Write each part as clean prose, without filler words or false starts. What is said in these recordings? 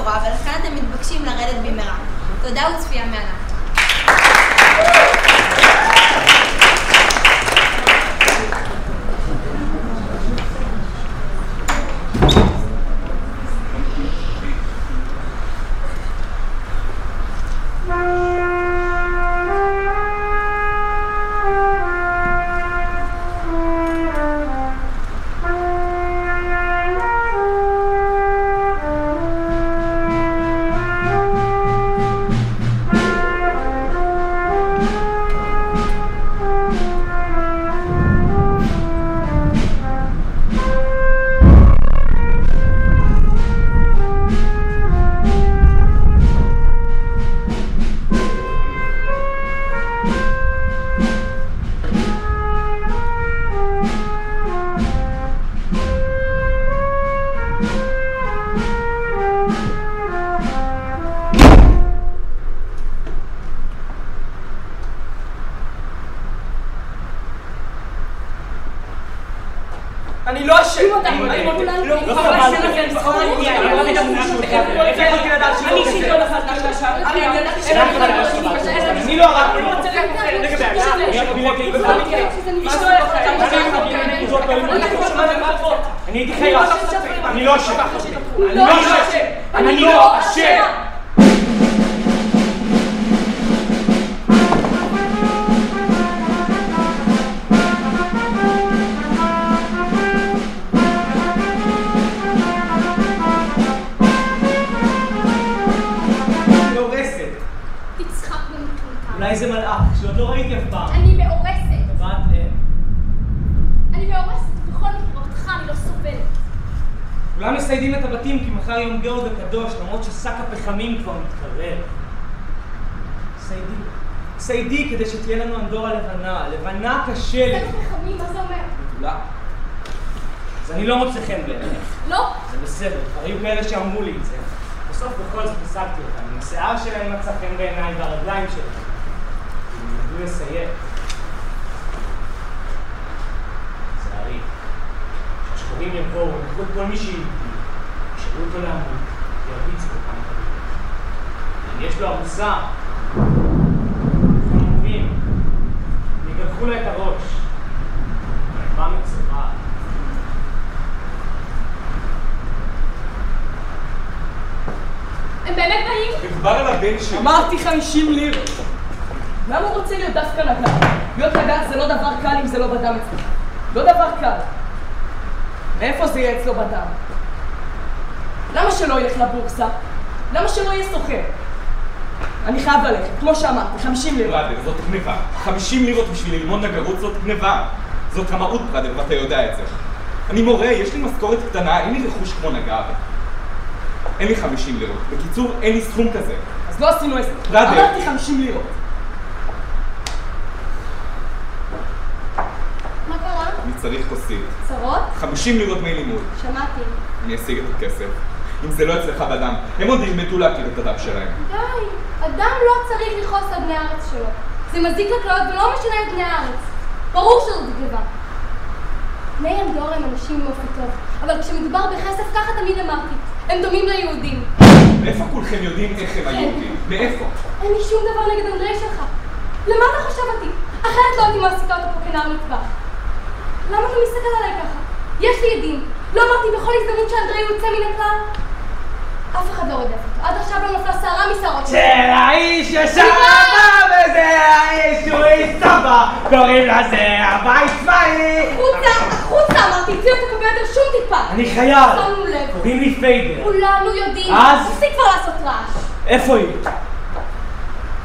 התורה, ולכן אתם מתבקשים לרדת במהרה. תודה וצפייה מהנה. אני לא אשם! אני לא סבלתי. אני אישית לא נפלתי על השם. אני לא הרג. אני רוצה אני הייתי חייב. אני לא אשם. אני לא אשם. אולי זה מלאך, שעוד לא ראיתי אף פעם. אני מאורסת. טבעת אני מאורסת, בכל מקרה, אותך אני לא סובלת. כולם מסיידים את הבתים כי מחר יום גאוד הקדוש, למרות ששק הפחמים כבר מתקרב. סיידי כדי שתהיה לנו אנדורה לבנה. לבנה קשה לי. שק הפחמים, מה זה אומר? בתולה. אז אני לא מוצא חן בעיניך. לא. זה בסדר, היו כאלה שאמרו לי את זה. בסוף בכל זאת השגתי אותם. עם השיער שלהם מצא חן בעיניי והרגליים שלהם. הם ידעו לסייג. לצערי, כשהשחורים יבואו, נקוד כל מי שיהיו, ישאלו אותו לעמוד, ירביצו אותם כדורים. אם יש לו ארוסה, חמובים, יגבחו לה את הראש. מה מצורה? הם באמת באים? מדבר על הבן שלי. אמרתי 50 לירות. למה הוא רוצה להיות דווקא נגד? להיות נגד זה לא דבר קל אם זה לא בדם אצלך. לא דבר קל. מאיפה זה יהיה אצלו בדם? למה שלא ילך לבורסה? למה שלא יהיה סוחר? אני חייב ללכת, כמו שאמרתי, 50 לירות. פראדר, זאת גניבה. 50 לירות בשביל ללמוד נגרות זאת גניבה. זאת רמאות פראדר, ואתה יודע את זה. אני מורה, יש לי משכורת קטנה, אין לי רכוש כמו נגר. אין לי 50 לירות. בקיצור, אין לי סכום כזה. אז לא עשינו עסק. פראדר. אמרתי 50 לירות. מה קרה? אני צריך כוסית. צרות? 50 לירות דמי לימוד. שמעתי. אני אשיג את הכסף. אם זה לא אצלך בדם, הם עוד ילמדו להכיר את הדם שלהם. די, אדם לא צריך לכעוס על בני הארץ שלו. זה מזיק לכליות ולא משנה את בני הארץ. ברור שזאת גניבה. בני אנדור הם אנשים עם אופי טוב, אבל כשמדובר בכסף ככה תמיד אמרתי, הם דומים ליהודים. מאיפה כולכם יודעים איך הם היהודים? מאיפה? אין לי שום דבר נגד אנדרי שלך. למה אתה חושב אותי? אחרת לא הייתי מעסיקה אותו פה כנער מטבח. למה אתה מסתכל עליי ככה? יש לי עדים. לא אמרתי בכל הזדמנות שאנדרי הוא יוצא מן הכלל? אף אחד לא רודף אותו. עד עכשיו לא נפלה שערה משערות שלו. זה האיש ישבה וזה האיש הוא הסתבא, קוראים לזה הבית צבאי. החוצה אמרתי, תצאי אותו קבל יותר שום טיפה. אני חייב. שמנו לב. קוראים לי פיידר. כולנו יודעים. אז? תפסיק כבר לעשות רעש. איפה היא?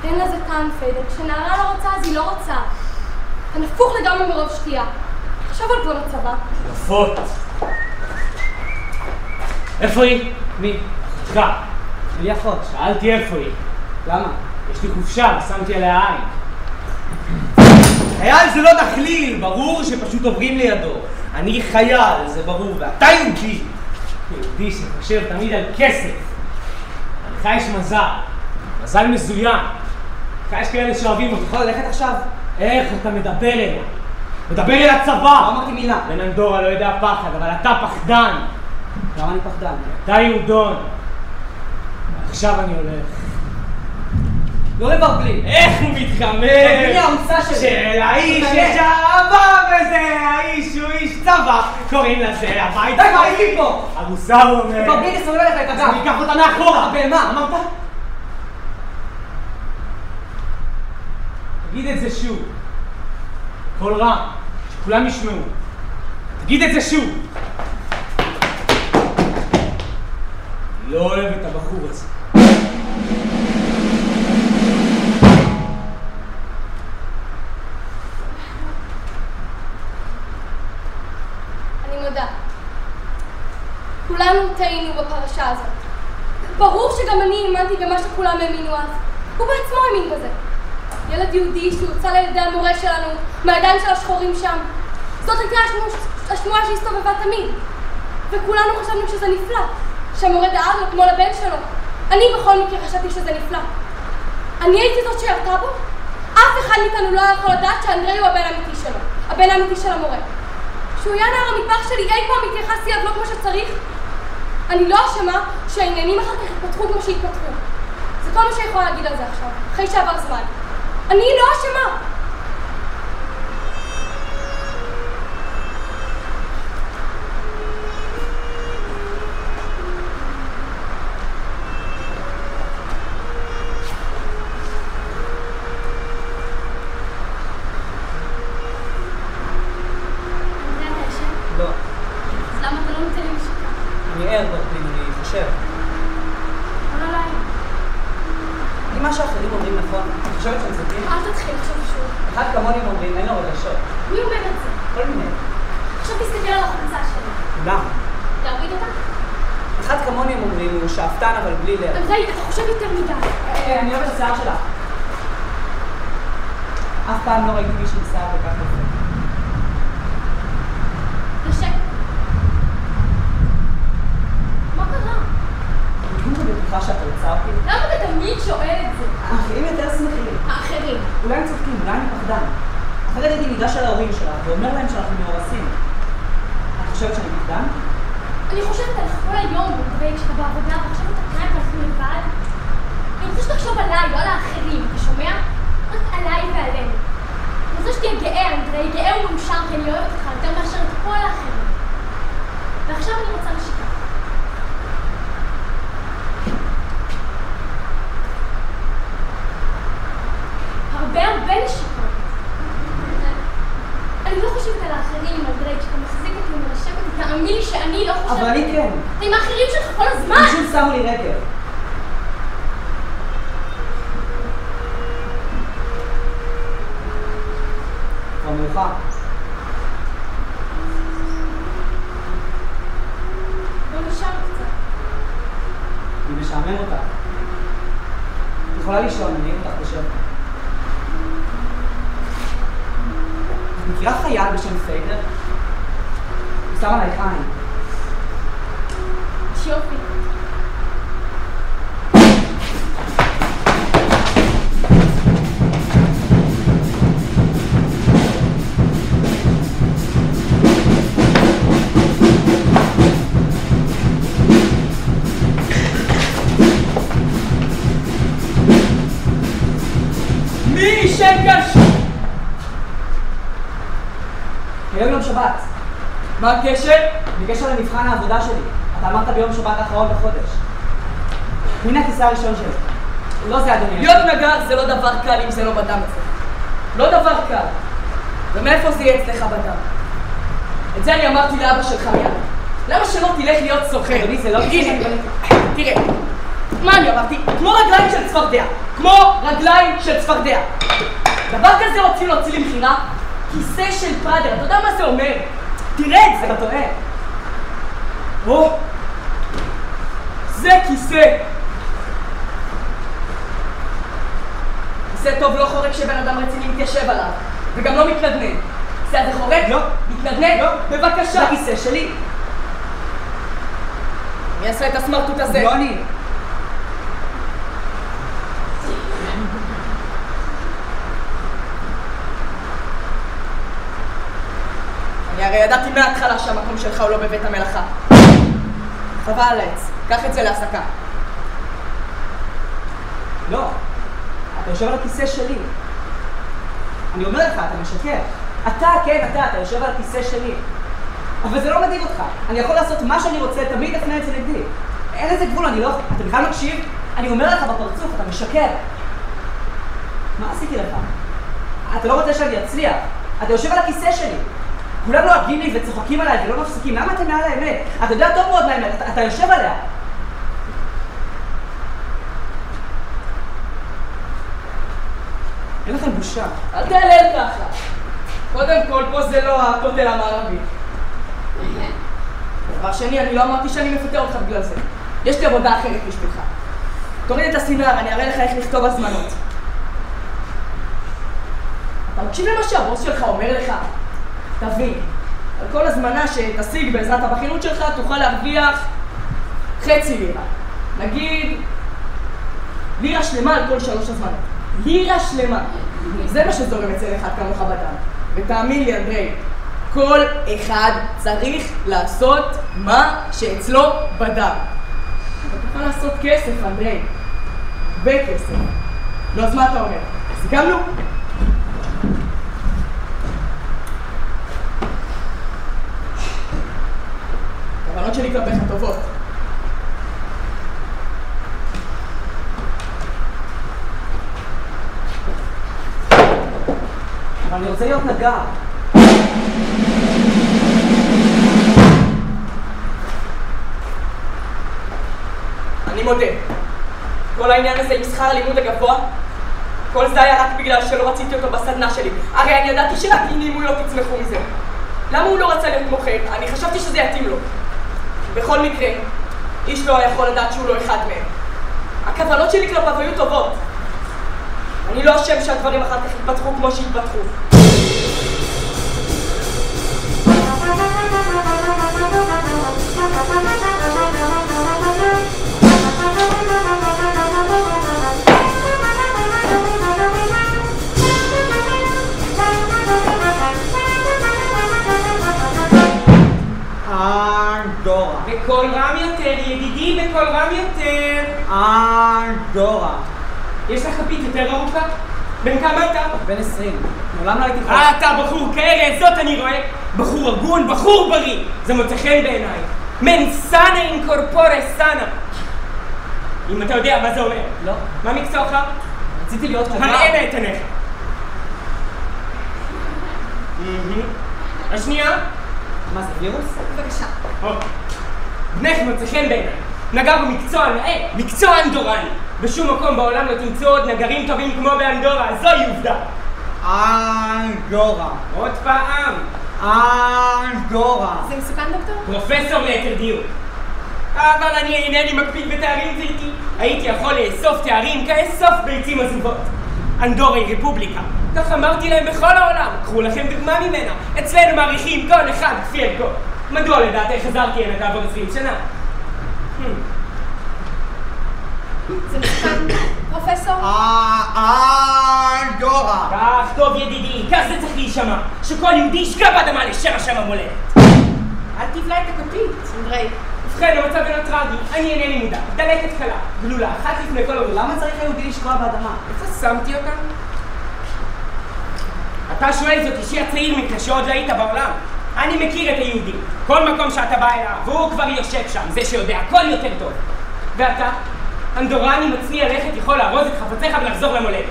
אין לזה טעם פיידר. כשנערה לא רוצה אז היא לא רוצה. אתה נפוך לגמרי מרוב שתייה. חשב על גבול הצבא. יפות. איפה היא? מי? אחותך. לי אחות, שאלתי איפה היא. למה? יש לי חופשה, שמתי עליה עין. חייל זה לא דחליל, ברור שפשוט עוברים לידו. אני חייל, זה ברור, ואתה יהודי. יהודי שחושב תמיד על כסף. לך יש מזל. מזל מזוין. לך יש כאלה שאוהבים, אתה יכול ללכת עכשיו? איך אתה מדבר אליה? מדבר אל הצבא! לא אמרתי מילה. בן אנדורה לא יודע פחד, אבל אתה פחדן. למה אני פחדן? אתה יהודון. עכשיו אני הולך. לא לבבלי. איך הוא מתחמם! הנה העוצה שלי. של האיש יש אהבה וזה, האיש הוא איש צבא, קוראים לזה הבית די, מה איתי פה? ארוסה הוא אומר. בבלי תסובב אליך את אז הגב. אני אקח אותה מאחורה. בהמה, אמרת? תגיד את זה שוב. קול רם, שכולם ישמעו. תגיד את זה שוב. אני לא אוהב את הבחור הזה. אני מודה. כולנו טעינו בפרשה הזאת. ברור שגם אני האמנתי במה שכולם האמינו אז. הוא בעצמו האמין בזה. ילד יהודי שהוצא לידי המורה שלנו, מהידיים של השחורים שם. זאת הייתה השמועה שהסתובבה תמיד. וכולנו חשבנו שזה נפלא. שהמורה דאג לו כמו לבן שלו. אני בכל מקרה חשבתי שזה נפלא. אני הייתי זאת שירתה בו? אף אחד מאיתנו לא יכול לדעת שאנדרי הוא הבן האמיתי שלו. הבן האמיתי של המורה. שהוא היה נער המטבח שלי, אי פעם התייחסתי אליו לא כמו שצריך. אני לא אשמה שהעניינים אחר כך התפתחו כמו שהתפתחו. זה כל מה שיכולה להגיד על זה עכשיו, אחרי שעבר זמן. אני לא אשמה! מה שאחרים אומרים נכון, אני חושבת שהם צודקים. אל תתחיל עכשיו שוב. אחד כמוני אומרים, אין לו רגשות. מי אומר את זה? כל מיני. עכשיו תסתכל על החולצה שלי. כולם. להוריד אותה? אחד כמוני הם אומרים, הוא שאפתן אבל בלי לב. אנדרי, אתה חושב יותר מדי. אני אוהב את השיער שלך. אף פעם לא ראיתי מישהו עם שיער כל כך יפה. לשקט. מה קרה? אני לא בטוחה שאת רוצה אותי. למה אתה תמיד שואל את זה? האחרים יותר שמחים. האחרים. אולי הם צודקים, אולי אני פחדן. אחרת הייתי ניגש על ההורים שלה ואומר להם שאנחנו מאורסים. את חושבת שאני פחדן? אני חושבת על כל היום בדברים כשאתה בעבודה ועכשיו אתה קראת ואנחנו לבד. אני רוצה שתחשוב עליי, לא על האחרים, אתה שומע? רק עליי ועלינו. אני רוצה שתהיה גאה, אנדרי, גאה ומאושר כי אני אוהבת אותך יותר מאשר את כל האחרים. ועכשיו אני רוצה לשיקה. הרבה נשיקות. אני לא חושבת על האחרים, אנדרי, כשאתה מחזיק אותי ומרשק אותי, תאמין לי שאני לא חושבת... אבל אני כן. אתה עם האחרים שלך כל הזמן! פשוט שמו לי רגל. כבר מאוחר. בוא נשאר קצת. אני משעמם אותך. את יכולה לישון, אני אהיה אותך בשם. את מכירה חייל בשם פייגלר? הוא שם עלייך עין. שיופי. מי שקש? היום יום שבת. מה הקשר? בקשר למבחן העבודה שלי. אתה אמרת ביום שבת האחרון בחודש. הנה הכיסא הראשון שלי. לא זה אדוני. להיות נגר זה לא דבר קל אם זה לא בדם אצלך. לא דבר קל. ומאיפה זה יהיה אצלך בדם? את זה אני אמרתי לאבא שלך מיד. למה שלא תלך להיות סוחר? אדוני, זה לא... הנה, תראה. מה אני אמרתי? כמו רגליים של צפרדע. כמו רגליים של צפרדע. דבר כזה רוצים להוציא למכירה? כיסא של פראדר. אתה יודע מה זה אומר? תראה את זה. אתה טועה. או! זה כיסא! כיסא טוב לא חורק שבן אדם רציני מתיישב עליו, וגם לא מתנדנד. כיסא הזה חורק? לא. מתנדנד? לא. בבקשה! זה הכיסא שלי. מי עשה את הסמרטוט הזה? לא אני. אני הרי ידעתי מההתחלה שהמקום שלך הוא לא בבית המלאכה. חבל על העץ, קח את זה להסקה. לא. אתה יושב על הכיסא שלי. אני אומר לך, אתה משקר. אתה יושב על הכיסא שלי. אבל זה לא מדאיג אותך. אני יכול לעשות מה שאני רוצה, תמיד תפנה את זה נגדי. אין לזה גבול, אני לא... אתה בכלל מקשיב? אני אומר לך בפרצוף, אתה משקר. מה עשיתי לך? אתה לא רוצה שאני אצליח. אתה יושב על הכיסא שלי. כולם לועגים לי וצוחקים עליי ולא מפסיקים. למה אתם מעל האמת? אתה יודע טוב מאוד מה האמת, אתה יושב עליה. אין לכם בושה. אל תעלל ככה. קודם כל, פה זה לא הכותל המערבי. דבר שני, אני לא אמרתי שאני מפטר אותך בגלל זה. יש לי עבודה אחרת בשבילך. תוריד את הסינר, אני אראה לך איך לכתוב הזמנות. אתה מקשיב למה שהבוס שלך אומר לך? תבין, על כל הזמנה שתשיג בעזרת הבכירות שלך, תוכל להרוויח חצי לירה. נגיד, לירה שלמה על כל 3 הזמנות. לירה שלמה. זה מה שזורם אצל אחד כמוך בדם. ותאמין לי, אנדרי, כל אחד צריך לעשות מה שאצלו בדם. אתה תוכל לעשות כסף, אנדרי. הרבה כסף. לא, אז מה אתה אומר? סיכמנו? הכוונות שלי כלפיך טובות. אבל אני רוצה להיות נגר. אני מודה. כל העניין הזה עם שכר הלימוד הגבוה, כל זה היה רק בגלל שלא רציתי אותו בסדנה שלי. הרי אני ידעתי שרק אימויות תצמחו מזה. למה הוא לא רצה להיות מוכר? אני חשבתי שזה יתאים לו. בכל מקרה, איש לא יכול לדעת שהוא לא אחד מהם. הכוונות שלי כלפיו היו טובות. אני לא אשם שהדברים אחר כך יתפתחו כמו שהתפתחו. אנדורה. בקול רם יותר, ידידי, בקול רם יותר. אנדורה. יש לך כפית יותר ארוכה? בן כמה אתה? בן 20. מעולם לא הייתי חושב. אתה בחור כארז, זאת אני רואה. בחור הגון, בחור בריא. זה מוצא חן בעיניי. מן סנה אינקורפורה סנה. אם אתה יודע מה זה אומר. לא. מה מקצועך? רציתי להיות נגר. הראה נא את עיניך. השנייה? מה זה, וירוס? בבקשה. בנך מוצא חן בעיניי. נגר הוא מקצוע נאה, מקצוע אנדורני. בשום מקום בעולם לא תמצאו עוד נגרים טובים כמו באנדורה, זוהי עובדה. אנדורה. עוד פעם. אנדורה. זה מסוכן, דוקטור? פרופסור ליתר דיוק. אבל אני אינני מקפיד בתארים גברתי. הייתי יכול לאסוף תארים כאסוף ביצים עזובות. אנדורה היא רפובליקה. כך אמרתי להם בכל העולם. קחו לכם דוגמה ממנה. אצלנו מעריכים כל אחד כפי ערכו. מדוע לדעתך חזרתי הנה כעבור 20 שנה? זה מסוכן, פרופסור? אנדורה. כך טוב ידידי, כך זה צריך להישמע. שכל יהודי ישכב באדמה לשם השם המולדת. אל תבלע את הכפית. אנדרי. ובכן, המצב אינו טרגי, אני אינני מודע. דלקת קלה, גלולה, אחת לפני כל העולם. למה צריך היהודי לשקוע באדמה? איפה שמתי אותה? אתה שואל זאת אישי הצעיר מפני שעוד לא היית בעולם. אני מכיר את היהודי. כל מקום שאתה בא אליו, והוא כבר יושב שם, זה שיודע הכל יותר טוב. ואתה? אנדורני מצניע לכת יכול לארוז את חפציך ולחזור למולדת.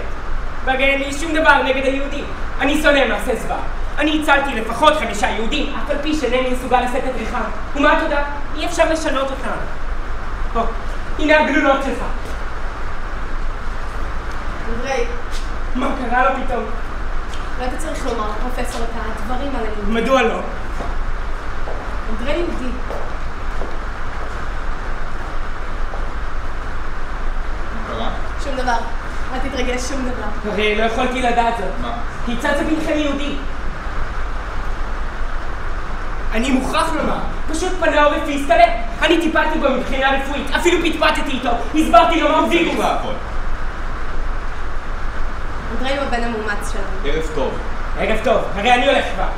ואין לי שום דבר נגד היהודי. אני שונא מעשה זוועה. אני הצלתי לפחות 5 יהודים, אף על פי שאינני מסוגל לשאת את ריחם. ומה אתה יודע? אי אפשר לשנות אותם. הנה הגלולות שלך. אנדרי. מה קרה לו פתאום? אולי אתה צריך לומר לפרופסור את הדברים על היהודי. מדוע לא? אנדרי יהודי. קרה? שום דבר. אל תתרגש, שום דבר. הרי לא יכולתי לדעת זאת. מה? כי הצד זה בנכם יהודי. אני מוכרח לומר, פשוט פנה עורף והסתלק. אני טיפלתי בו מבחינה רפואית, אפילו פטפטתי איתו, הסברתי לו מה וירוס. אנדרי הוא הבן המאומץ שלנו. ערב טוב. ערב טוב, הרי אני הולך כבר.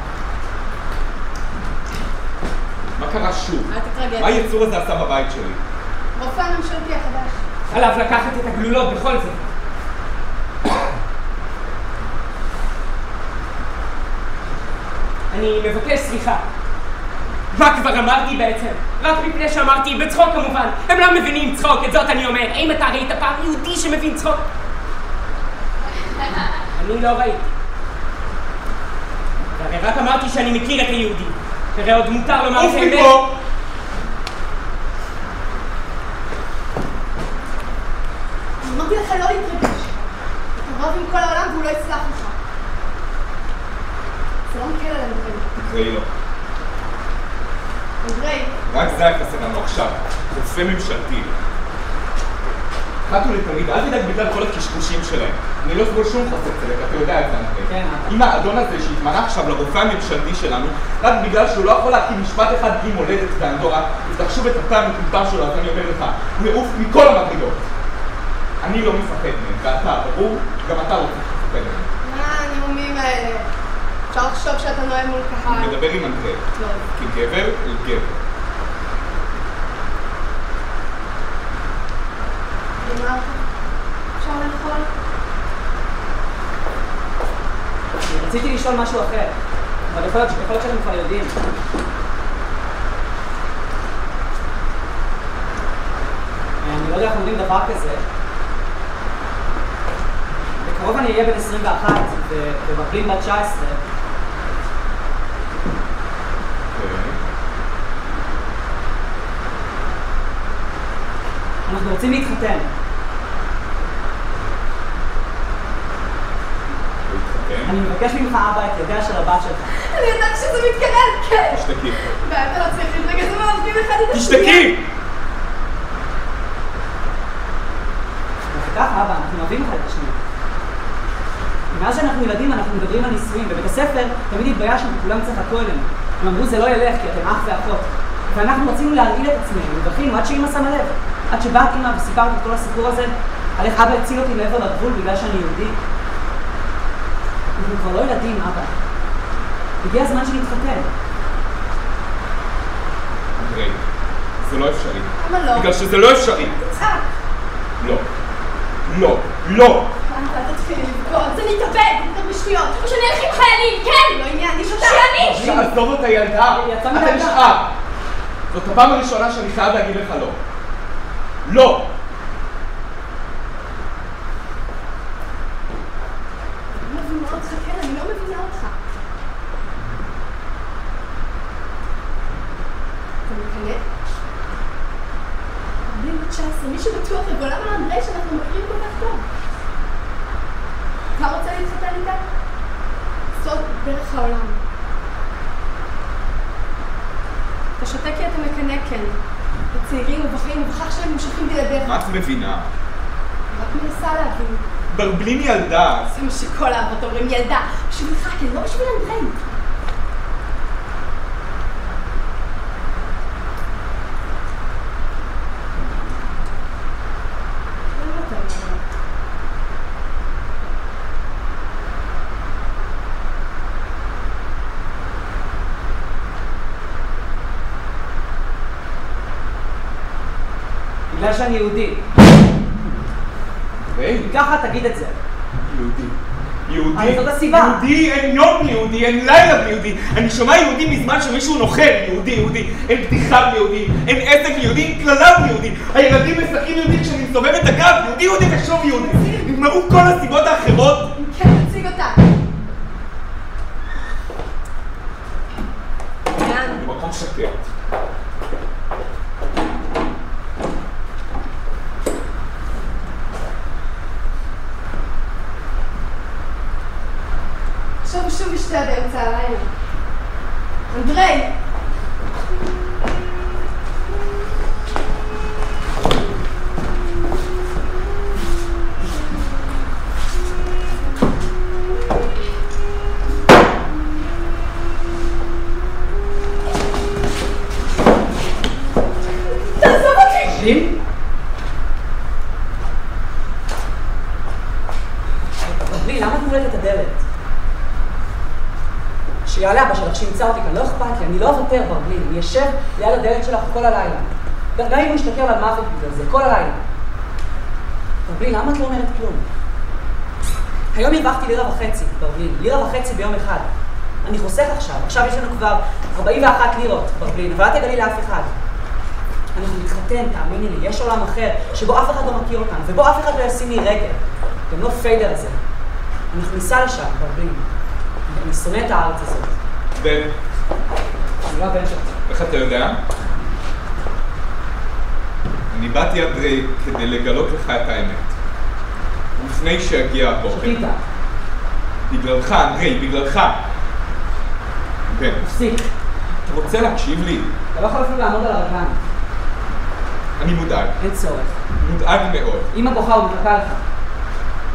מה קרה שוב? אל תתרגש. מה היצור הזה עשה בבית שלי? רופא הממשלתי החדש. עליו לקחת את הגלולות בכל זאת. אני מבקש סליחה. מה כבר אמרתי בעצם? רק מפני שאמרתי, בצחוק כמובן. הם לא מבינים צחוק, את זאת אני אומר. האם אתה ראית פעם יהודי שמבין צחוק? אני לא ראיתי. הרי רק אמרתי שאני מכיר את היהודי. הרי עוד מותר לומר את האמת. אמרתי לך לא להתרגש. אתה רב עם כל העולם והוא לא יצלח לך. זה לא מקל עליהם דברים. תקראי לו. אנדרי. רק זה היה חסר לנו עכשיו. חושפי ממשלתי. אחת ולתמיד, אל תדאג בגלל כל הקשקושים שלהם. אני לא סבור שום חוסר צדק, אתה יודע את זה נראה. אם האדון הזה שהתמנה עכשיו לרופא הממשלתי שלנו, רק בגלל שהוא לא יכול להקים משפט אחד בלי מולדת באנדורה, ותחשוב את הטעם מטומטם שלו, אז אני אומר לך, הוא יעוף מכל המדרגות. אני לא מפחד מהם, ואתה, ברור? גם אתה לא צריך לפחד מהם. מה הנאומים האלה? אפשר לחשוב שאתה נואם מול קהל. אני מדבר עם אנדרי, כגבר אל גבר. ומה? אפשר לאכול? רציתי לשאול משהו אחר, אבל יכול להיות שאתם כבר יודעים. אני לא יודע איך אומרים דבר כזה. בקרוב אני אהיה בן 21 ובברלין בת 19. אנחנו רוצים להתחתן. אני מבקש ממך אבא את ידיה של הבת שלך. אני יודעת שזה מתקרב, כן! תשתקי. ואתה לא צריך להתרגש, זה מעבדים אחד את השנייה. תשתקי! וכך אבא, אנחנו אוהבים אחד את השנייה. מאז שאנחנו ילדים אנחנו מדברים על נישואים. בבית הספר תמיד התביישנו וכולם צחקו אלינו. הם אמרו זה לא ילך כי אתם אח ואחות. ואנחנו רצינו להרגיל את עצמנו, ובכינו עד שאמא שמה לב. עד שבאת אמא וסיפרת את כל הסיפור הזה, על איך אבא הציל אותי מעבר לגבול בגלל שאני יהודי. אנחנו כבר לא ילדים, אבא. הגיע הזמן שנתחתן. אנדרי, זה לא אפשרי. למה לא? בגלל שזה לא אפשרי. תצעק. לא. לא. לא. אתה תתחיל לבכות, זה מתאבד, נתאבד בשניות. או שאני אלך עם חיילים, כן! לא עניין, אני שותה. שאני! תעזוב את הילדה. אתה נשאר. זאת הפעם הראשונה שאני חייב להגיד לך לא. לא. אני לא מבינה אותך, כן, אני לא מבינה אותך. אתה מקנא? בלי בת 19, מישהו בטוח לגולם על אנדרי שאנחנו מכירים כל כך טוב. אתה רוצה להתחתן איתה? זאת דרך העולם. אתה שותה כי אתה מקנא, כן. הצעירים ובחיים ובכך שהם נמשכים בלעדיך. מה את מבינה? רק מנסה להבין. ברבלין ילדה. זה מה שכל האבות אומרים, ילדה. בשבילך, כן, לא בשביל אנדרי. בגלל שאני יהודי. ככה תגיד את זה. יהודי. יהודי. אבל זאת הסיבה. יהודי, אין יום בלי יהודי, אין לילה בלי יהודי. אני שומע יהודי מזמן שמישהו נוחל. יהודי, יהודי. אין פתיחה בלי יהודי. אין עסק בלי יהודי, אין כללה בלי יהודי. הילדים משחקים יהודי כשאני מסובב את הגב. יהודי, יהודי ושוב יהודי. נגמרו כל הסיבות האחרות. כן, תציג אותה. במקום שקט. שוב בשתי באמצע הלילה. אנדרי! תעזוב אותי! שין? תבלי, למה את מולדת את הדלת? שיעלה אבא שלך שימצא אותי כאן, לא אכפת לי, אני לא אוותר ברבלין, אני אשב ליד הדלת שלך כל הלילה. גם אם הוא ישתכר על מוות בגלל זה, כל הלילה. ברבלין, למה את לא אומרת כלום? היום הרווחתי 1.50 לירה, ברבלין, 1.50 לירה ביום אחד. אני חוסך עכשיו יש לנו כבר 41 לירות בברלין, אבל אל תגלי לאף אחד. אנחנו נתחתן, תאמיני לי, יש עולם אחר, שבו אף אחד לא מכיר אותנו, ובו אף אחד לא ישים לי רגל. גם לא פיידר הזה. אנחנו ניסע לשם, בברלין. אני שונא את הארץ הזאת. בן. אני לא הבן שלך. איך אתה יודע? אני באתי עד רי כדי לגלות לך את האמת. לפני שיגיע הבוקר. שתית. בגללך, אנדרי, בגללך. בן. תפסיק. אתה רוצה להקשיב לי? אתה לא יכול אפילו לעמוד על הרגליים. אני מודאג. אין צורך. מודאג מאוד. אמא בוכה ומחכה לך.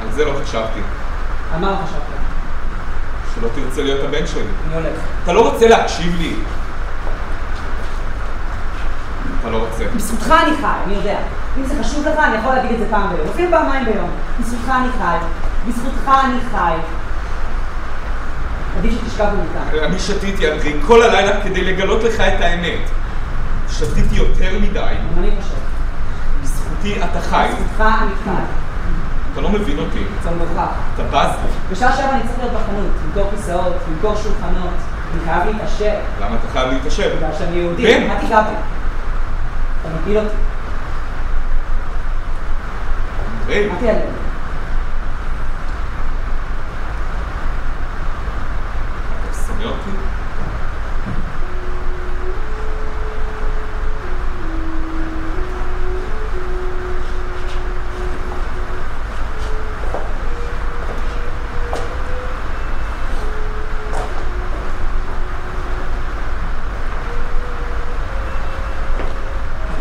על זה לא חשבתי. על מה לא חשבת? שלא תרצה להיות הבן שלי. אני הולך. אתה לא רוצה להקשיב לי. אתה לא רוצה. בזכותך אני חי, אני יודע. אם זה חשוב לך, אני יכול להגיד את זה פעם ביום. אפילו פעמיים ביום. בזכותך אני חי. בזכותך אני חי. עדיף שתשכב במיטה. אני שתיתי, אנדרי, כל הלילה כדי לגלות לך את האמת. שתיתי יותר מדי. גם אני חושב. בזכותי אתה חי. בזכותך אני חי. אתה לא מבין אותי. זה מוכרח. אתה בז לי. בשעה 7 אני צריך להיות בחנות, למכור כיסאות, למכור שולחנות. אני חייב להתעשר. למה אתה חייב להתעשר? בגלל שאני יהודי. בן! מה תיגע בי? אתה מפיל אותי. אנדרי. מה תיעלם? אתה שונא אותי?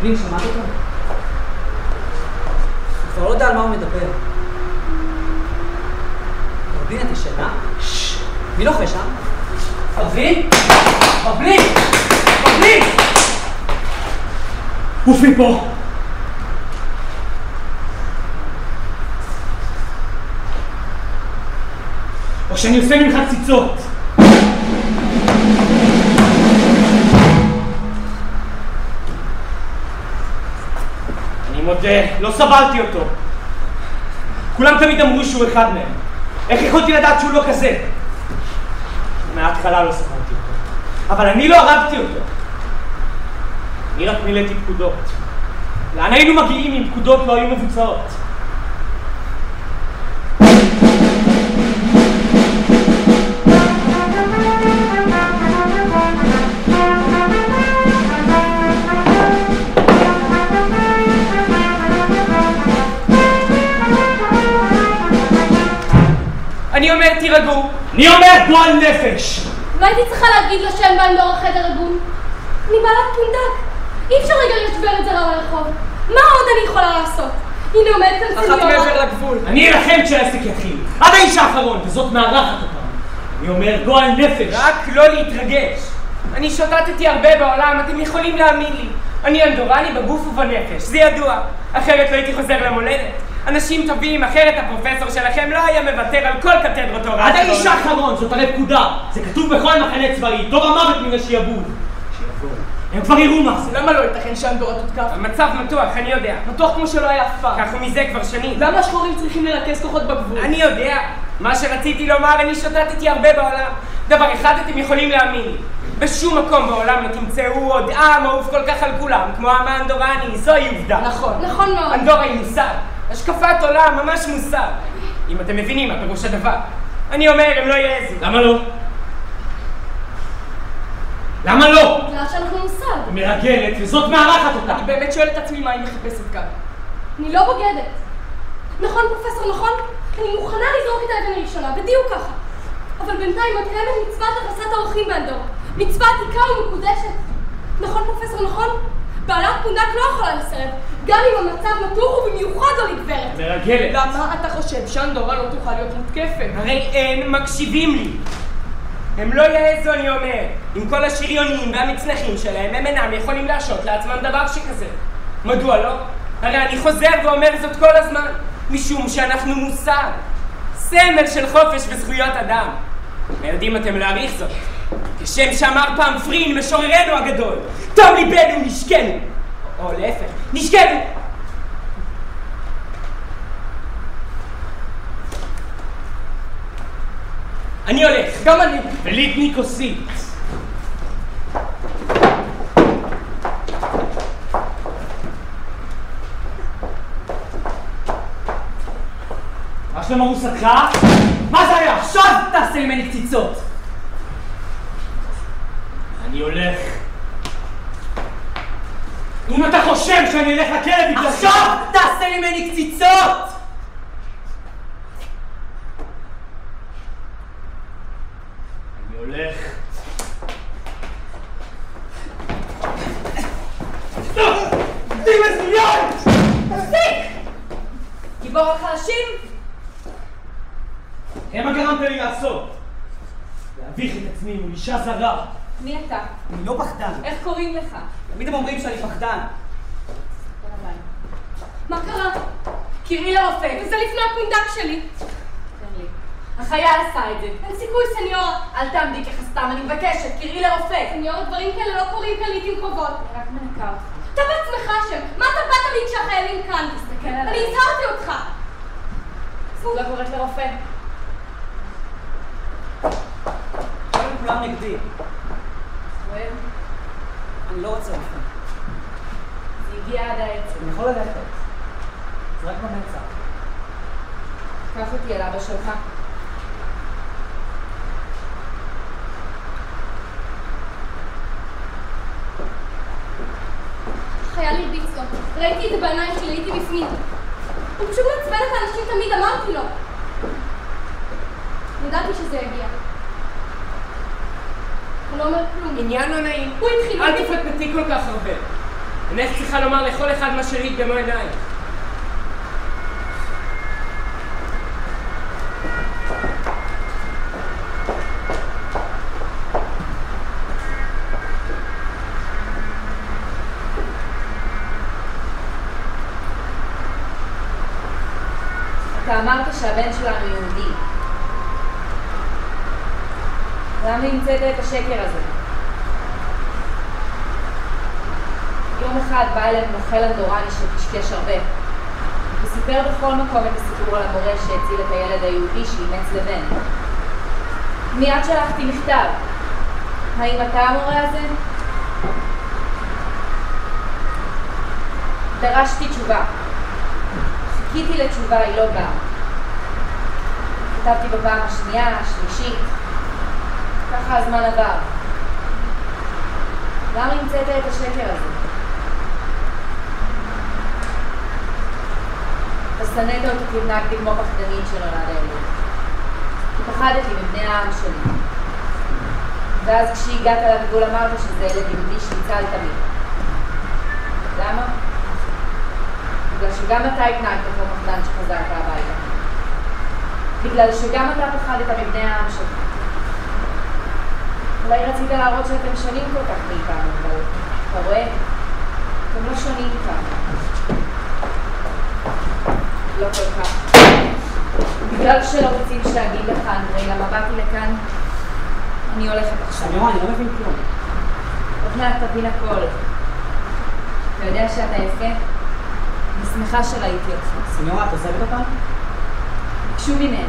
בלין, שמעת אותו? הוא כבר לא יודע על מה הוא מדבר. בלין, את ישנה? ששש! מי לוחש שם? בלין? בלין! בלין! עוף מפה! או שאני עושה ממך ציצות! אני מודה, לא סבלתי אותו. כולם תמיד אמרו שהוא אחד מהם. איך יכולתי לדעת שהוא לא כזה? מההתחלה לא סבלתי אותו. אבל אני לא הרגתי אותו. אני רק מילאתי פקודות. לאן היינו מגיעים אם פקודות לא היו מבוצעות? אני אומר תירגעו. אני אומר גועל נפש! לא הייתי צריכה להגיד לו שאין באנדור החדר הגון. אני בעלת פונדק. אי אפשר רגע לשבר את זה רע לרחוב. מה עוד אני יכולה לעשות? הנה עומדת כאן אחת סניורה. מעבר לגבול. אני אלחם כשהעסק יתחיל. עד האיש האחרון, וזאת מארחת אותם. אני אומר גועל נפש. רק לא להתרגש. אני שוטטתי הרבה בעולם, אתם יכולים להאמין לי. אני אנדורני בגוף ובנפש, זה ידוע. אחרת לא הייתי חוזר למולדת. אנשים טובים, אחרת הפרופסור שלכם לא היה מוותר על כל קתדרות הוראה. עד האיש האחרון, זאת הרי פקודה. זה כתוב בכל מחנה צבאי, דור המוות מן השיעבוד. שיבואו. הם כבר יראו מה זה. למה לא ייתכן שאנדורה תותקף? המצב מתוח, אני יודע. מתוח כמו שלא היה אף פעם. כך הוא מזה כבר שנים. למה השחורים צריכים לרכז כוחות בגבול? אני יודע. מה שרציתי לומר, אני שוטטתי הרבה בעולם. דבר אחד אתם יכולים להאמין לי. בשום מקום בעולם לא תמצאו עוד עם אהוב כל כך על כולם, כמו העם האנדורני, זוהי עובדה. נכון. נכון מאוד. אנדורה היא מוסר. השקפת עולם, ממש מוסר. אם אתם מבינים מה פירוש הדבר. אני אומר, הם לא יעזו. למה לא? למה לא? בגלל שאנחנו מוסד. היא מרגלת, וזאת מארחת אותה. אני באמת שואל את עצמי מה היא מחפשת כאן. אני לא בוגדת. נכון, פרופסור, נכון? אני מוכנה לזרוק את האבן הראשונה, בדיוק ככה. אבל בינתיים עוד קיימת מצוות הכנסת האורחים באנדורה. מצווה עתיקה ומקודשת. נכון, פרופסור, נכון? בעלת פונדק לא יכולה לסרב, גם אם המצב מתוח ובמיוחד לא לגברת. מרגלת. למה אתה חושב שאנדורה לא תוכל להיות מותקפת? הרי אין מקשיבים לי. הם לא יעזו, אני אומר. עם כל השריונים והמצנחים שלהם, הם אינם יכולים להרשות לעצמם דבר שכזה. מדוע לא? הרי אני חוזר ואומר זאת כל הזמן, משום שאנחנו מוסר. סמל של חופש וזכויות אדם. ויודעים אתם להעריך זאת. כשם שאמר פעם פרין, משוררנו הגדול, תום ליבנו נשקנו. או להפך, נשקנו. אני הולך. גם אני. ולי תני כוסית. מה שלום ארוסתך? מה זה היה? עכשיו תעשה ממני קציצות! אני הולך. אם אתה חושב שאני אלך לכלא בגלל... עכשיו תעשה ממני קציצות! אני הולך. תפסיק מסוים! תפסיק! גיבור החלשים? מה גרמת לי לעשות? להביך את עצמי מול אישה זרה. מי אתה? אני לא פחדן. איך קוראים לך? תמיד הם אומרים שאני פחדן. מה קרה? קראי לרופא. וזה לפני הפונדק שלי. תן לי. החייל עשה את זה. אין סיכוי, סניורה. אל תעמדי כחסתם, אני מבקשת, קראי לרופא. סניורה, דברים כאלה לא קורים כאן לעתים קרובות. אני רק מנקה אותך. אתה בעצמך אשם. מה אתה בא תמיד כשהחיילים כאן? תסתכל עליי. אני הזהרתי אותך. את לא קוראת לרופא. הם כולם נגדי. אוהב? אני לא רוצה לפני. זה הגיע עד העצם. אני יכול ללכת. זה רק במצח. קח אותי אל אבא שלך. חייל הרביץ לו. ראיתי את זה בעיניים שלי, הייתי בפנים. הוא פשוט מעצבן את האנשים תמיד, אמרתי לו. ידעתי שזה יגיע. הוא לא אומר כלום. עניין לא נעים. הוא התחיל... אל תפטפטי כל כך הרבה. אינך צריכה לומר לכל אחד מה שראית במו עיניים. אתה אמרת שהבן שלנו יהודי. למה המצאת את השקר הזה? יום אחד בא אלינו נוכל אנדורני שקשקש הרבה. הוא סיפר בכל מקום את הסיפור על המורה שהציל את הילד היהודי שאימץ לבן. מיד שלחתי מכתב. האם אתה המורה הזה? דרשתי תשובה. חיכיתי לתשובה, היא לא באה. כתבתי בפעם השנייה, השלישית. ככה הזמן עבר. למה המצאת את השקר הזה? אתה שנאת אותי כי התנהגתי כמו פחדנית שנולד הילד. כי פחדתי מבני העם שלי. ואז כשהגעת לגבול אמרת שזה ילד יהודי שניצל תמיד. למה? בגלל שגם אתה התנהגת כמו פחדן שחזרת הביתה. בגלל שגם אתה פחדת מבני העם שלך. אולי רצית להראות שאתם שונים כל כך מאיתנו, אבל אתה רואה? אתם לא שונים איתנו. לא כל כך. בגלל שלא רוצים שאגיד לך, אנדרי, למה באתי לכאן? אני הולכת עכשיו. סניורה, אני לא מבין כלום. עוד מעט תבין הכל. אתה יודע שאתה יפה? אני שמחה שראיתי אותך. סניורה, את עוזבת אותנו? ביקשו ממני.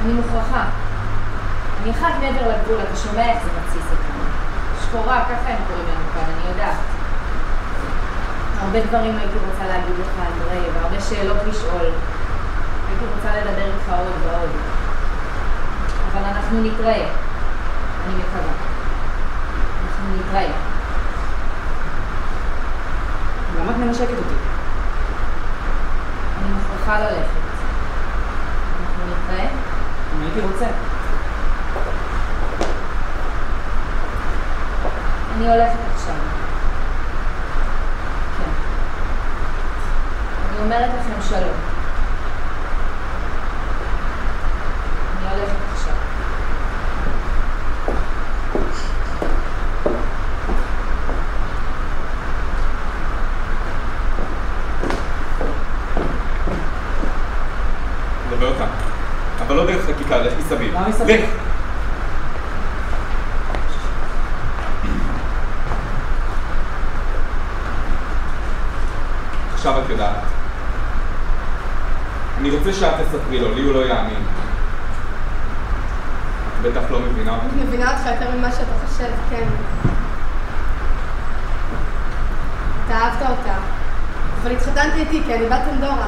אני מוכרחה. אני אחת מעבר לגבול, אתה שומע איך זה מתסיס אותנו. שחורה, ככה הם קוראים לנו כאן, אני יודעת. הרבה דברים הייתי רוצה להגיד לך, אנדרי, והרבה שאלות לשאול. הייתי רוצה לדבר איתך עוד ועוד. אבל אנחנו נתראה. אני מקווה. אנחנו נתראה. למה את מנשקת אותי? אני מוכרחה ללכת. אנחנו נתראה? אני הייתי רוצה. אני הולכת עכשיו. כן. אני אומרת לכם שלום. אני הולכת עכשיו. נדבר אותה. אבל לא דרך חקיקה, לך מסביב. מה מסביב? לך! עכשיו את יודעת. אני רוצה שאת תספרי לו, לי הוא לא יאמין. את בטח לא מבינה. אני מבינה אותך יותר ממה שאתה חושב, כן. אתה אהבת אותה, אבל התחתנתי איתי כי אני בת אנדורה.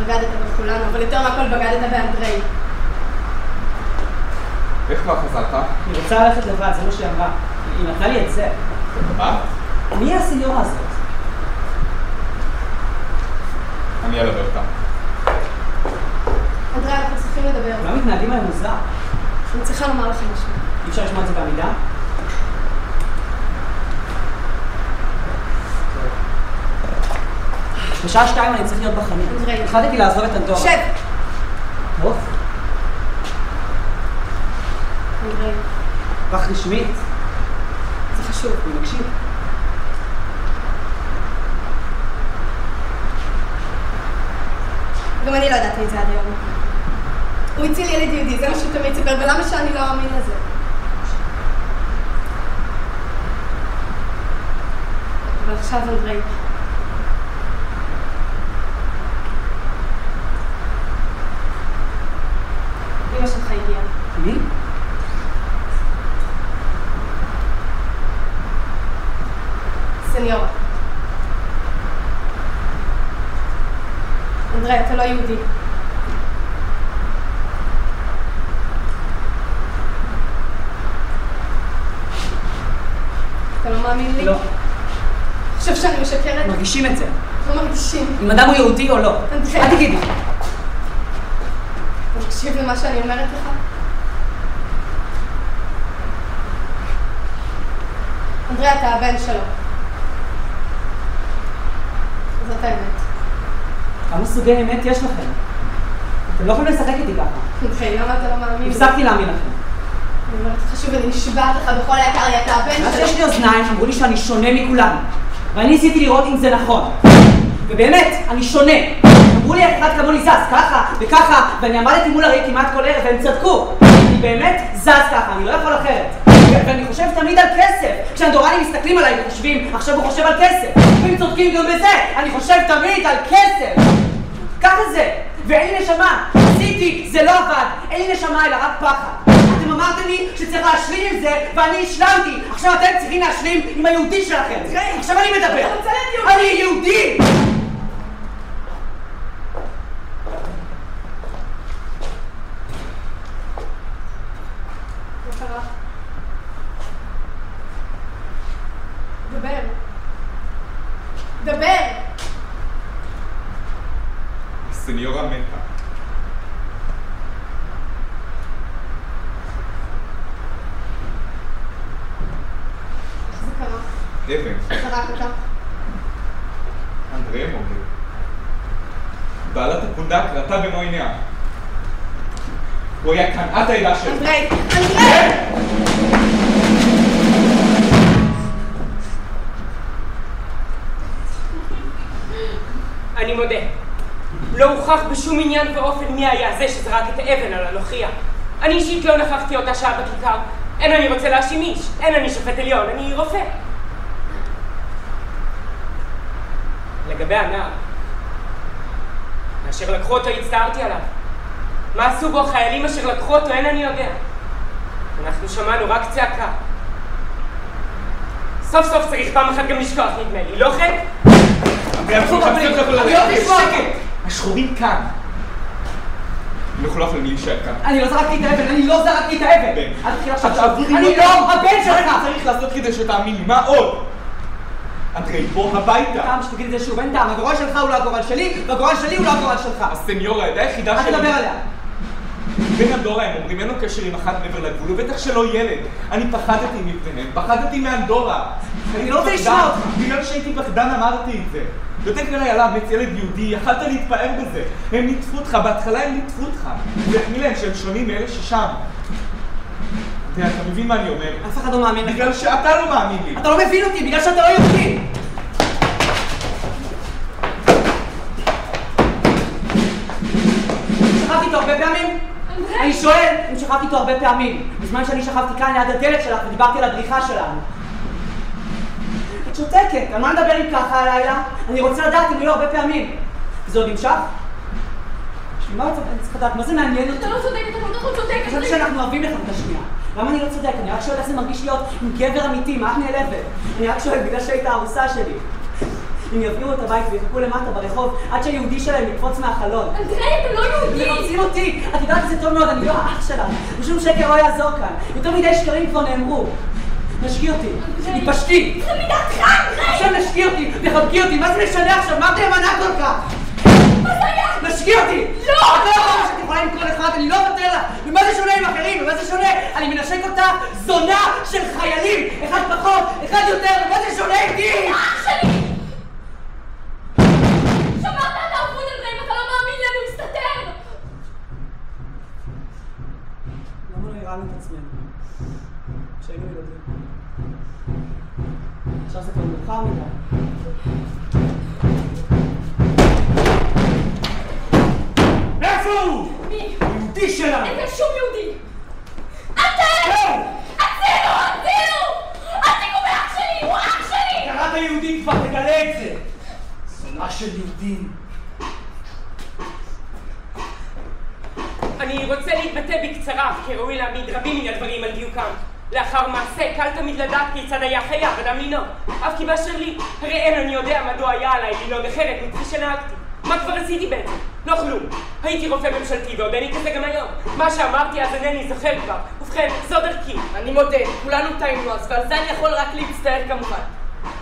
בגדת בכולנו, אבל יותר מהכל בגדת באנדרי. איך כבר חזרת? אני רוצה ללכת לבד, זה מה שהיא אמרה. היא נתנה לי את זה. מה? מי הסניורה הזאת? אני אלווה אותה. אנדרי, אנחנו צריכים לדבר. כולם מתנהגים עליהם מוזר. אני צריכה לומר לכם משהו. אי אפשר לשמוע את זה בעמידה? בשעה 2 אני צריך להיות בחנות. אנדרי. החלטתי לעזוב את אנדורה. שב! טוב, אנדרי, כך רשמית. זה חשוב. אני מקשיב. גם אני לא ידעתי את זה עד היום. הוא הציל ילד יהודי, זה מה שהוא תמיד סיפר, ולמה שאני לא אאמין לזה? אבל עכשיו אנדרי. אמא שלך הגיעה. מי? סניורה. אנדרי, אתה לא יהודי. אתה לא מאמין לי? לא. חושב שאני משקרת? מרגישים את זה. לא מרגישים. אם אדם הוא יהודי או לא. אנדרי. אל תגידי. אתה מקשיב למה שאני אומרת לך? אנדרי, אתה הבן שלו. זאת האמת. כמה סוגי אמת יש לכם? אתם לא יכולים לשחק איתי ככה. אנדרי, למה אתה לא מאמין? הפסקתי להאמין לכם. אני אומרת לך שוב, אני נשבעת לך בכל היקר לי, אתה הבן מאז שלו. שיש לי אוזניים, אמרו לי שאני שונה מכולם. ואני ניסיתי לראות אם זה נכון. ובאמת, אני שונה. אמרו לי אחד כמוני זז, ככה וככה, ואני עמדתי מול הרי כמעט כל ערב, והם צדקו. אני באמת זז ככה, אני לא יכול אחרת. ואני חושב תמיד על כסף. כשאנדורנים מסתכלים עליי וחושבים, עכשיו הוא חושב על כסף. והם צודקים גם בזה, אני חושב תמיד על כסף. ככה זה. ואין לי נשמה. עשיתי, זה לא עבד. אין לי נשמה, אלא רק פחד. אתם אמרתם לי שצריך להשלים עם זה, ואני השלמתי. עכשיו אתם צריכים להשלים עם היהודי שלכם. עכשיו אני מדבר. אתה רוצה להיות יהודי? אני יהודי! מה קרה? דבר. דבר! סניורה מתה. איך זה קרה? אבן. זרק אותה. אנדרי מוגל. בעלת הפונדק ראתה במו עיניה. הוא היה כאן, את העדה שלו. אנדרי! אנדרי! אני מודה. לא הוכח בשום עניין ואופן מי היה זה שזרק את האבן על הנוכריה. אני אישית לא נכחתי אותה שעה בכיכר. אין אני רוצה להאשים איש, אין אני שופט עליון, אני רופא. לגבי הנער, כאשר לקחו אותו הצטערתי עליו. מה עשו בו החיילים אשר לקחו אותו אין אני יודע. אנחנו שמענו רק צעקה. סוף סוף צריך פעם אחת גם לשכוח נדמה לי, לא כן? אני לא תשמע! השחורים כאן. אנחנו לא יכולים להישאר כאן. אני לא זרקתי את האבן, אני לא זרקתי את האבן! בן. אל תתחיל עכשיו תעבוד עם אני לא הבן מה שלך! אני צריך לעשות כדי שתאמין לי? מה עוד? אנדרי, בוא הביתה. טעם שתגיד את זה שוב, אין טעם, הגורל שלך הוא לא הגורל שלי, והגורל שלי הוא לא הגורל שלך. הסניורה, העדה היחידה אל תדבר עליה. בן אנדורה הם אומרים, אין לו קשר עם אחת מעבר לגבול, ובטח שלא ילד. אני פחדתי מפניהם, פחדתי מאנדורה. אני לא רוצה לשמוע אותך. בגלל שהייתי פחדן אמרתי את זה. יותר קל היה לאמץ ילד יהודי, יכלת להתפאר בזה. הם ניטפו אותך, בהתחלה הם ניטפו אותך. והחמיא להם שהם שונים מאלה ששם. אתה מבין מה אני אומר? אף אחד לא מאמין לך. בגלל שאתה לא מאמין לי. אתה לא מבין אותי, בגלל שאתה לא יהודי! שכבתי איתו הרבה פעמים? אני שואל אם שכבתי איתו הרבה פעמים. בזמן שאני שכבתי כאן ליד הדלת שלך ודיברתי על הבריחה שלנו. את שותקת, על מה נדבר אם ככה הלילה? אני רוצה לדעת אם היו הרבה פעמים. וזה עוד נמשך? מה רוצה? אני צריך לדעת, מה זה מעניין אותי? אתה לא צודק, אתה כל כך לא צודק. חשבתי שאנחנו אוהבים אחד את השנייה. למה אני לא צודק? אני רק שואל איך זה מרגיש להיות עם גבר אמיתי, מה את נעלבת? אני רק שואל בגלל שהיית הארוסה שלי. אם יביאו את הבית ויחכו למטה ברחוב עד שהיהודי שלהם יקפוץ מהחלון. אנדרי, אתה לא יהודי! זה מרצים אותי! את יודעת את זה טוב מאוד, אני לא האח שלך. ושום שקר לא יעזור כאן. יותר מדי שקרים כבר נאמרו. נשקי אותי, תתפשטי! זה מדעתך, אנדרי! עכשיו נשקי אותי, תחבקי אותי, מה זה משנה עכשיו? מה את נאמנה כל כך? מה זה היה? נשקי אותי! לא! את לא יכולה שאת יכולה עם כל אחד, אני לא אוותר לה! ומה זה שונה עם אחרים? ומה זה שונה? אני מנשק אותה זונה של חיילים! אחד פחות, אחד יותר, ומה זה שונה איתי? אח שלי! שמעת את הערבות, אנדרי, אם אתה לא מאמין לנו, מסתתר! למה לא הרענו את עצמנו? כשהיינו ילדים. עכשיו זה כבר מאוחר מדי. איפה הוא? מי? יהודי שלנו! אין כאן שום יהודי! אתם! הצילו! אל תיגעו באח שלי! הוא אח שלי! קראת היהודים כבר, תגלה את זה! זונה של יהודים. אני רוצה להתבטא בקצרה, כי ראוי להעמיד רבים מן הדברים על דיוקם. לאחר מעשה, קל תמיד לדעת כיצד היה חייב אדם לנהוג. אף כי באשר לי, הרי אין אני יודע מדוע היה עליי לנהוג אחרת מכפי שנהגתי. מה כבר עשיתי בעצם? לא כלום. הייתי רופא ממשלתי ועודני כזה גם היום. מה שאמרתי אז אינני זוכר כבר. ובכן, זו דרכי. אני מודה, כולנו טעינו אז, ועל זה אני יכול רק להצטער כמובן.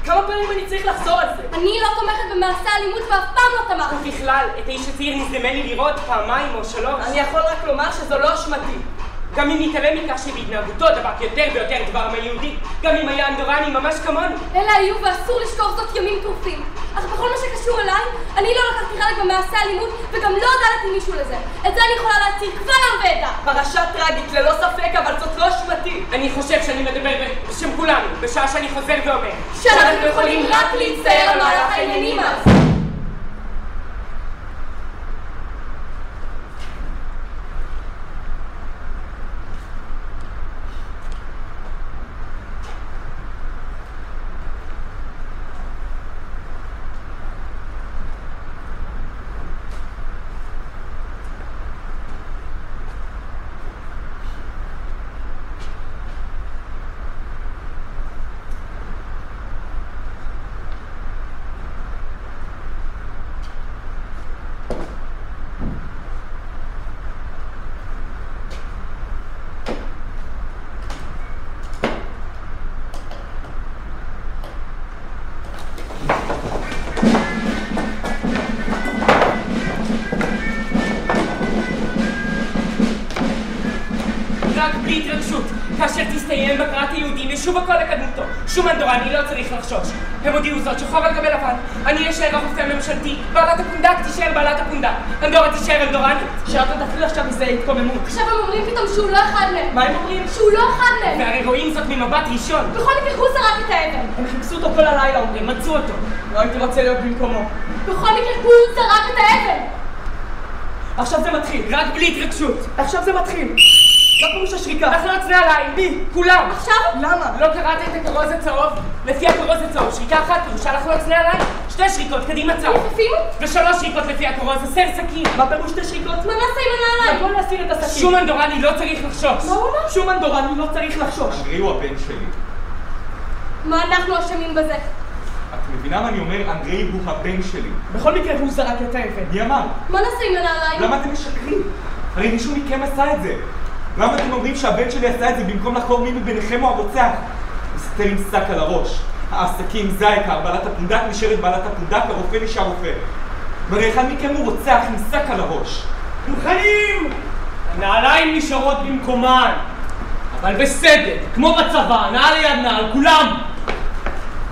כמה פעמים אני צריך לחזור על זה? אני לא תומכת במעשה אלימות ואף פעם לא תמכתי. ובכלל, את האיש הצעיר נזדמן לי לראות פעמיים או שלוש. אני יכול רק לומר שזו לא אשמתי. גם אם נתעלם מכך שבהתנהגותו דבק יותר ויותר דבר מהיהודי, גם אם היה אנדורני ממש כמונו. אלה היו ואסור לשכוח זאת ימים טרופים. אך בכל מה שקשור אליי, אני לא לקחתי חלק במעשה אלימות וגם לא הודעתי מישהו לזה. את זה אני יכולה להצהיר קבל עם ועדה. פרשה טרגית, ללא ספק, אבל זאת לא אשמתי. אני חושב שאני מדבר בשם כולנו, בשעה שאני חוזר ואומר שאנחנו יכולים רק להצטער על מהלך העניינים אז. כאשר תסתיים בקרת היהודים ישוב הכל לקדמותו. שום אנדורני לא צריך לחשוש. הם הודיעו זאת שחור על גבי לבן. אני אשאר הרופא הממשלתי, בעלת הפונדק תישאר בעלת הפונדק. אנדורה תישאר אנדורנית. שאתה תפעיל עכשיו מזה התקוממות. עכשיו הם אומרים פתאום שהוא לא אחד מהם. מה הם אומרים? שהוא לא אחד מהם. והרי רואים זאת ממבט ראשון. בכל מקרה הוא זרק את האבן. הם חיפשו אותו כל הלילה, הם מצאו אותו. לא הייתי רוצה להיות במקומו. בכל מקרה הוא זרק את האבן. עכשיו זה מתחיל. רק בלי התרגשות. עכשיו זה מתחיל. מה פירוש השריקה? לחלוץ נעליים. מי? כולם. עכשיו? למה? לא קראת את הכרוז הצהוב? לפי הכרוז הצהוב, שריקה אחת פירושה לחלוץ נעליים. 2 שריקות קדימה צהוב. יפים? ו3 שריקות לפי הכרוז הסר סכין. מה פירוש 2 שריקות? מה נעשה עם הנעליים? בוא נסיר את הסכין. שום אנדורני לא צריך לחשוש. מה הוא אמר? שום אנדורני לא צריך לחשוש. אנדרי הוא הבן שלי. מה אנחנו אשמים בזה? את מבינה מה אני אומר? אנדרי הוא הבן שלי. בכל מקרה הוא זרק את האבן. מי אמר? מה נעשה עם הנעליים? למה אתם משקרים? הרי מישהו מכם עשה את זה. למה אתם אומרים שהבן שלי עשה את זה במקום לחקור מי מביניכם הוא הרוצח? הוא סתר עם שק על הראש. העסקים זה העיקר, בעלת הפונדק נשארת בעלת הפונדק, הרופא נשאר רופא. והרי אחד מכם הוא רוצח עם שק על הראש. מוכנים! הנעליים נשארות במקומן, אבל בסדר, כמו בצבא, נעל ליד נעל, כולם!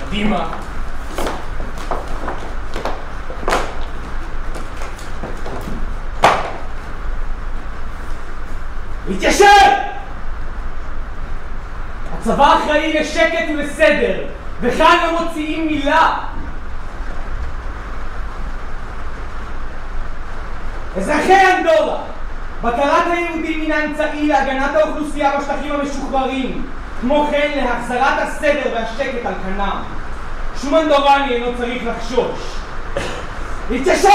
קדימה. להתיישב! הצבא אחראי לשקט ולסדר, וכאן לא מוציאים מילה. אזרחי אנדורה, בקרת היהודים מן האמצעי להגנת האוכלוסייה בשטחים המשוחררים, כמו כן להחזרת הסדר והשקט על כנם. שום אנדורני אינו צריך לחשוש. להתיישב!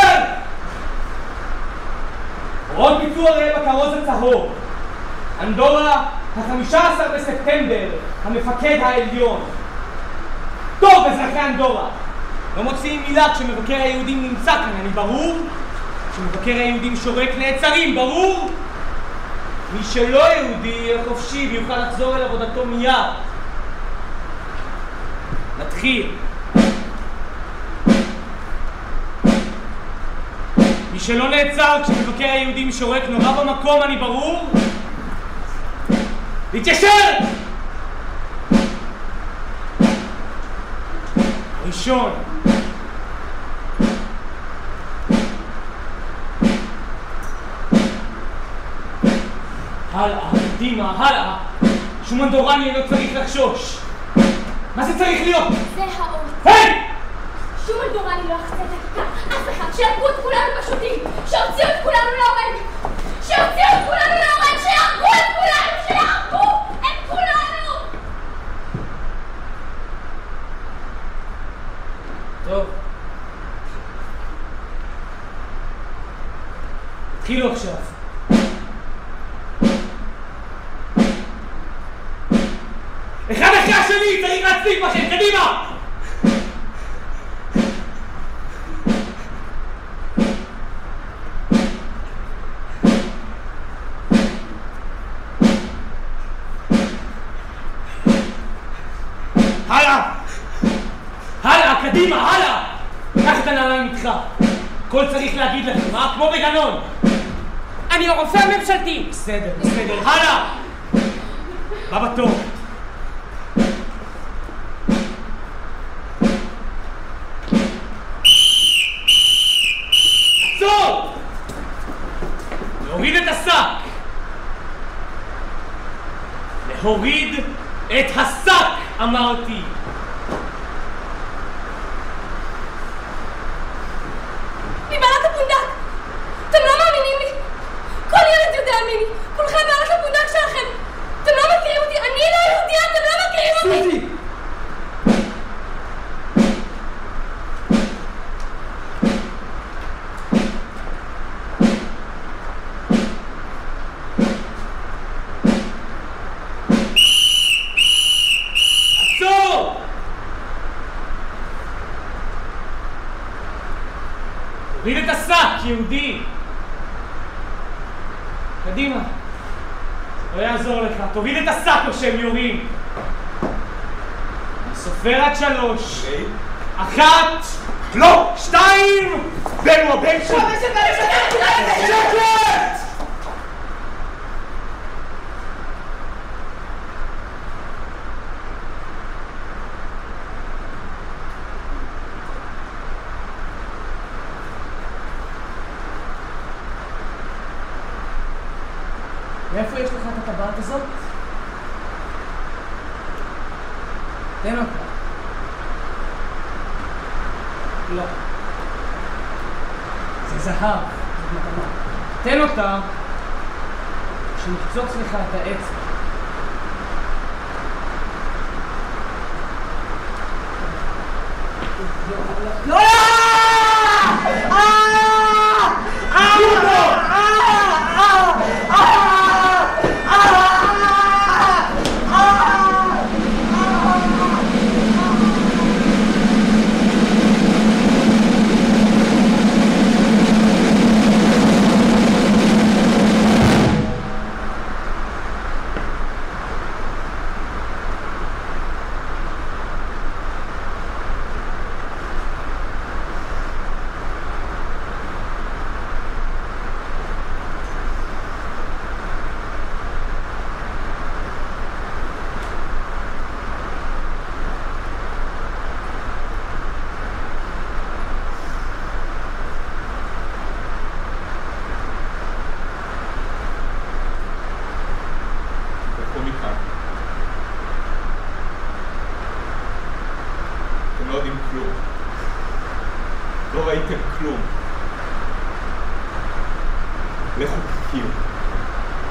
עוד ביצוע ראה בכרוז הצהוב. אנדורה, ה-15 בספטמבר, המפקד העליון. טוב, אזרחי אנדורה. לא מוציאים מילה כשמבקר היהודים נמצא כאן, אני ברור? כשמבקר היהודים שורק נעצרים, ברור? מי שלא יהודי יהיה חופשי ויוכל לחזור אל עבודתו מיד. נתחיל. מי שלא נעצר כשמבקר היהודים שורק נורא במקום, אני ברור? להתיישר! ראשון. הלאה, קדימה, הלאה. שום אנדורני לא צריך לחשוש. מה זה צריך להיות? זה האות. היי! שום אנדורני לא יחצה את הכיכר. אף אחד שיהרגו את כולנו פשוטים. שהוציאו את כולנו להורג. שהוציאו את כולנו להורג. שיהרגו את כולנו. שיהרגו את כולנו. טוב. תתחילו עכשיו. אחד אחרי השני, צריך להצליק בכם, קדימה! הלאה! הלאה, קדימה, הלאה! קח את הנעליים איתך. הכל צריך להגיד לכם, מה? כמו בגנון. אני הרופא הממשלתי. בסדר, בסדר, הלאה! בא בתור. להוריד את השק! להוריד את השק, אמרתי! מבעלת הפונדק! אתם לא מאמינים לי! כל ילד יודע ממני! כולכם בעלת הפונדק שלכם! אתם לא מכירים אותי! אני לא יהודייה! אתם לא מכירים אותי! סוזי! תוריד את השק, יהודי! קדימה. לא יעזור לך. תוריד את השק או שהם יורים. אני סופר עד 3. 1, לא! 2! בן הוא הבן שלך! שקט! מאיפה יש לך את הטבעת הזאת? תן אותה. לא. זה זהב. זאת מתנה. תן אותה שנקצוץ לך את האצבע. לא! לא ראיתם כלום. לכו תקיעו.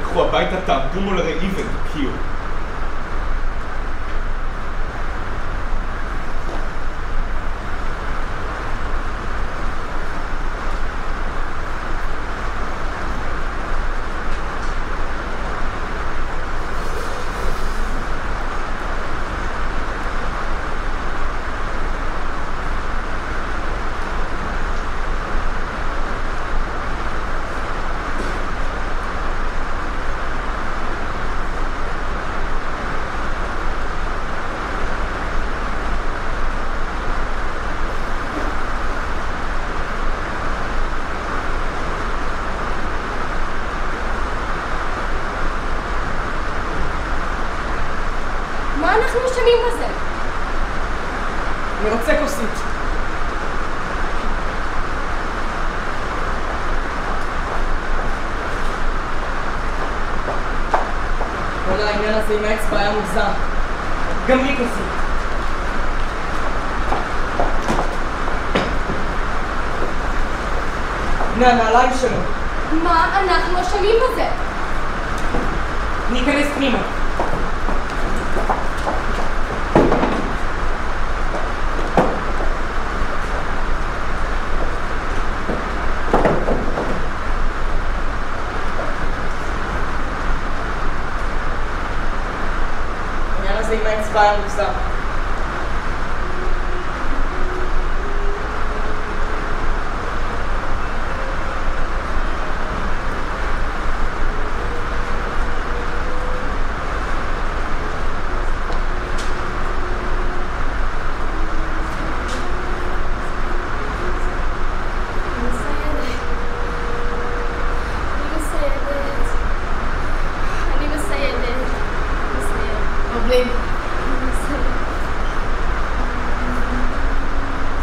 לכו הביתה, תעבדו מול הראי ותקיעו. אשמים בזה? אני רוצה כוסית. כל העניין הזה עם האצבע היה מוזר. גם לי כוסית. הנה הנעליים שלו. מה אנחנו אשמים בזה? ניכנס פנימה. העניין הזה עם האצבע היה מוזר.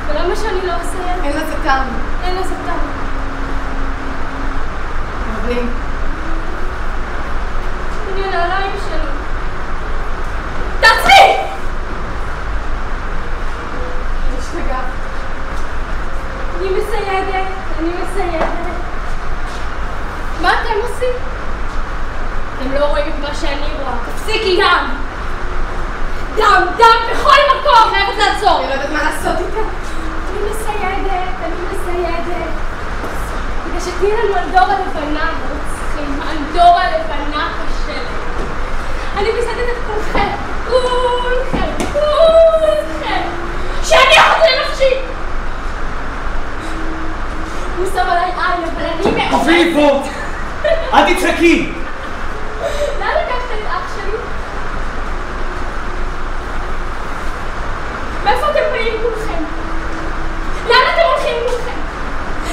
ולמה שאני לא אסיים? אין לזה טעם. אין לזה טעם. מרבלים. הנה הנעליים שלי. תעצרי! השתגעת. אני מסיידת, אני מסיידת. מה אתם עושים? אתם לא רואים את מה שאני רואה. תפסיקי! דם! דם! דם בכל מקום! חייבת לעצור! אני לא יודעת מה לעשות איתה. אני מסיידת, אני מסיידת. כדי שתהיה לנו על דור הלבנה רוצחים, על דור הלבנה כשלת. אני מסיידת את כולכם, כולכם, כולכם. שאני אחת לנפשי! הוא שם עליי עין, אבל אני מאוד... תובילי פה! אל תצחקי! לאן לקחת את אח שלי? מאיפה אתם באים כולכם? לאן אתם הולכים כולכם?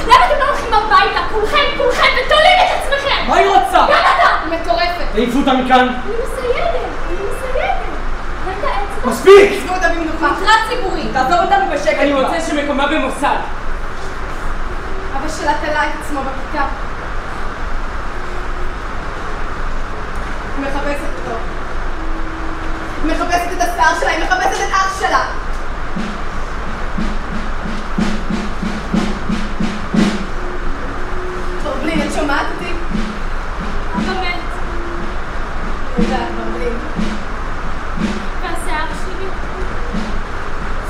למה אתם לא הולכים הביתה? כולכם ותולים את עצמכם! מה היא רוצה? גם אתה! היא מטורפת! תעיפו אותה מכאן! אני מסיידת! רגע אצבע. מספיק! עזבו אותה במנוחה. מטרד ציבורי. תעזוב אותנו בשקט. אני רוצה שמקומה במוסד. אבא שלה תלה את עצמו בכיתה. היא מחפשת אותו. היא מחפשת את השיער שלה, היא מחפשת את אח שלה. ברבלין, את שומעת אותי? אבא מת. אני יודעת, ברבלין. והשיער שלי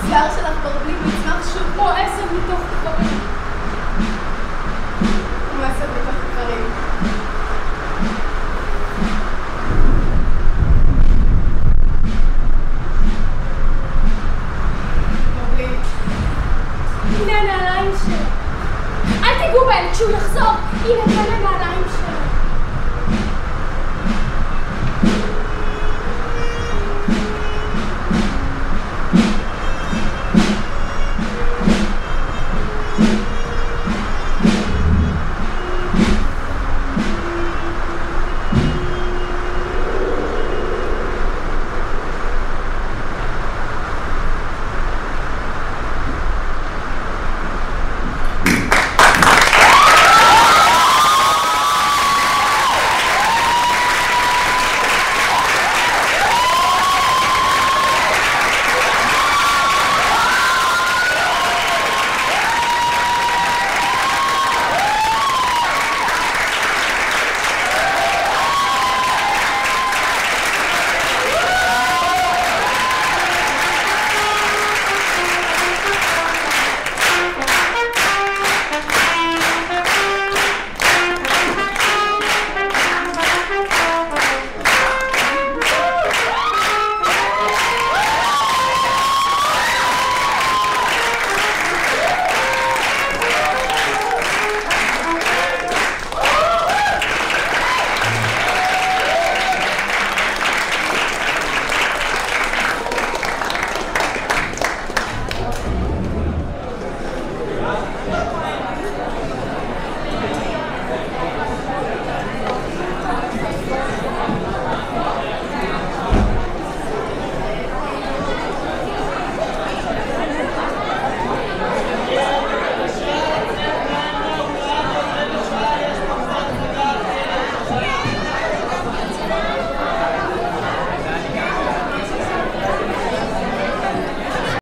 השיער שלך ברבלין, הוא יצמח שוב כמו 10 מתוך כפרים. כמו 10 בתוך כפרים. ברבלין. הנה הנעליים שלו. אל תיגעו בהם כשהוא יחזור. הנה כאן הנעליים שלו.